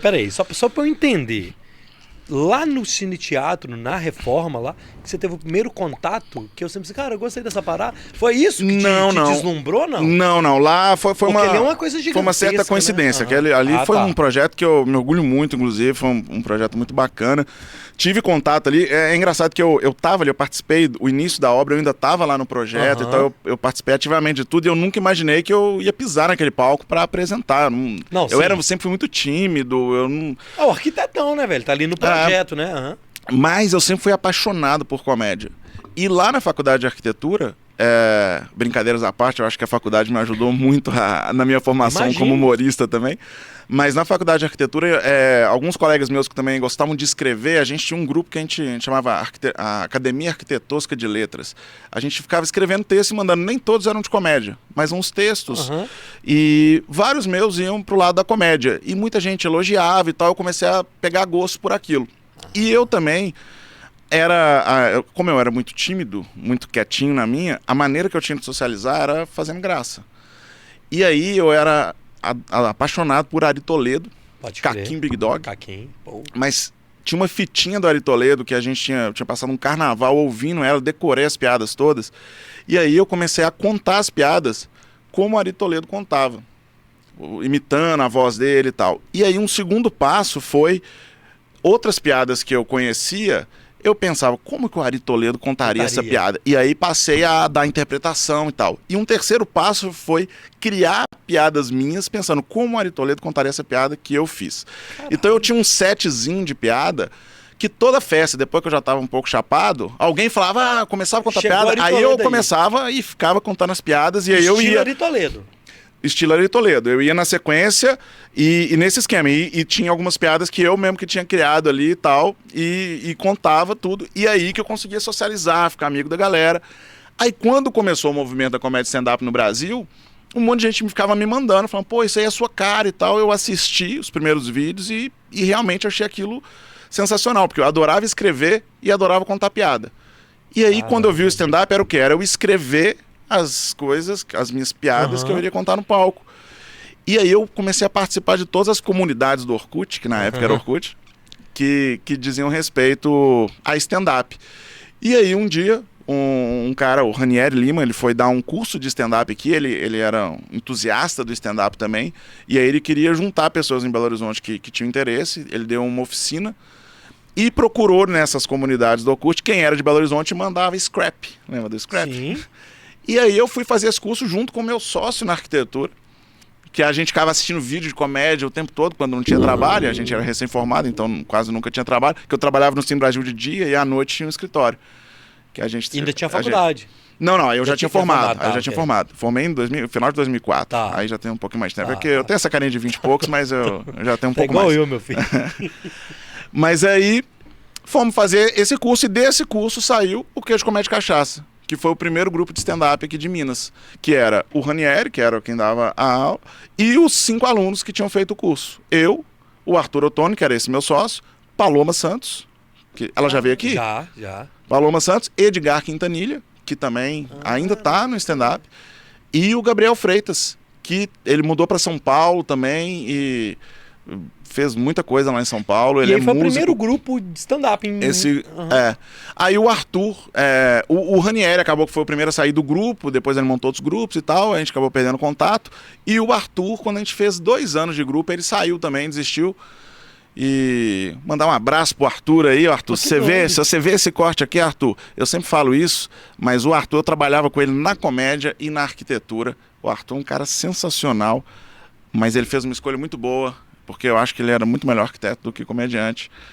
Peraí, só pra eu entender. Lá no Cine Teatro, na Reforma lá, que você teve o primeiro contato, que eu sempre disse, cara, eu gostei dessa parada. Foi isso que te deslumbrou, não? Não. Lá foi Porque uma... ali é uma coisa gigantesca, foi uma certa coincidência. Né? Que ali foi um projeto que eu me orgulho muito, inclusive. Foi um projeto muito bacana. Tive contato ali. É engraçado que eu tava ali, eu participei, o início da obra, eu ainda tava lá no projeto, então eu participei ativamente de tudo e eu nunca imaginei que eu ia pisar naquele palco pra apresentar. Sempre fui muito tímido, eu não... o arquitetão, né, velho? Tá ali no projeto, né? Mas eu sempre fui apaixonado por comédia. E lá na faculdade de arquitetura, brincadeiras à parte, eu acho que a faculdade me ajudou muito na minha formação como humorista também. Mas na faculdade de arquitetura, alguns colegas meus que também gostavam de escrever, a gente tinha um grupo que a gente chamava a Academia Arquitetosca de Letras. A gente ficava escrevendo texto e mandando, nem todos eram de comédia, mas uns textos. E vários meus iam pro lado da comédia. E muita gente elogiava e tal, eu comecei a pegar gosto por aquilo. E eu também... como eu era muito tímido, muito quietinho na minha, a maneira que eu tinha de socializar era fazendo graça. E aí eu era apaixonado por Ari Toledo, Caquim Big Dog. Mas tinha uma fitinha do Ari Toledo que a gente tinha passado um carnaval ouvindo ela, decorei as piadas todas. E aí eu comecei a contar as piadas como o Ari Toledo contava, imitando a voz dele e tal. E aí um segundo passo foi outras piadas que eu conhecia. Eu pensava, como que o Ari Toledo contaria essa piada? E aí passei a dar interpretação e tal. E um terceiro passo foi criar piadas minhas, pensando como o Ari Toledo contaria essa piada que eu fiz. Caralho. Então eu tinha um setzinho de piada que toda festa, depois que eu já estava um pouco chapado, alguém falava, começava a contar piada, aí eu começava e ficava contando as piadas, e aí eu ia... Ari Toledo. Estilo Ari Toledo. Eu ia na sequência e nesse esquema. E tinha algumas piadas que eu mesmo que tinha criado ali e tal. E contava tudo. E aí que eu conseguia socializar, ficar amigo da galera. Aí quando começou o movimento da comédia stand-up no Brasil, um monte de gente ficava me mandando, falando, pô, isso aí é a sua cara e tal. Eu assisti os primeiros vídeos e realmente achei aquilo sensacional. Porque eu adorava escrever e adorava contar piada. E aí quando eu vi o stand-up era o quê? Era eu escrever as coisas, as minhas piadas que eu iria contar no palco. E aí eu comecei a participar de todas as comunidades do Orkut, que na época era Orkut, que diziam respeito a stand-up. E aí um dia, um cara, o Ranieri Lima, ele foi dar um curso de stand-up aqui, ele era um entusiasta do stand-up também, e aí ele queria juntar pessoas em Belo Horizonte que tinham interesse, ele deu uma oficina, e procurou nessas comunidades do Orkut quem era de Belo Horizonte e mandava scrap. Lembra do scrap? Sim. E aí eu fui fazer esse curso junto com o meu sócio na arquitetura, que a gente ficava assistindo vídeo de comédia o tempo todo, quando não tinha trabalho, a gente era recém-formado, então quase nunca tinha trabalho, que eu trabalhava no Cine Brasil de dia e à noite tinha um escritório. Que a gente, ainda tinha faculdade? Não, eu já tinha formado. Aí eu já tinha formado. Formei no final de 2004. Tá. Aí já tem um pouquinho mais de tempo. Porque eu tenho essa carinha de 20 e poucos, mas eu já tenho um pouco igual mais. Eu, meu filho. Mas aí fomos fazer esse curso e desse curso saiu o Queijo Comédia e Cachaça, que foi o primeiro grupo de stand-up aqui de Minas, que era o Ranieri, que era quem dava a aula, e os 5 alunos que tinham feito o curso. Eu, o Arthur Ottoni, que era esse meu sócio, Paloma Santos, que ela já veio aqui? Já. Paloma Santos, Edgar Quintanilha, que também ainda está no stand-up, e o Gabriel Freitas, que ele mudou para São Paulo também e fez muita coisa lá em São Paulo. Ele foi músico. O primeiro grupo de stand-up. Aí o Arthur, o Ranieri acabou que foi o primeiro a sair do grupo, depois ele montou outros grupos e tal, a gente acabou perdendo contato. E o Arthur, quando a gente fez 2 anos de grupo, ele saiu também, desistiu. E mandar um abraço pro Arthur aí, Arthur. Se você vê esse corte aqui, Arthur, eu sempre falo isso, mas o Arthur, eu trabalhava com ele na comédia e na arquitetura. O Arthur é um cara sensacional, mas ele fez uma escolha muito boa, porque eu acho que ele era muito melhor arquiteto do que comediante.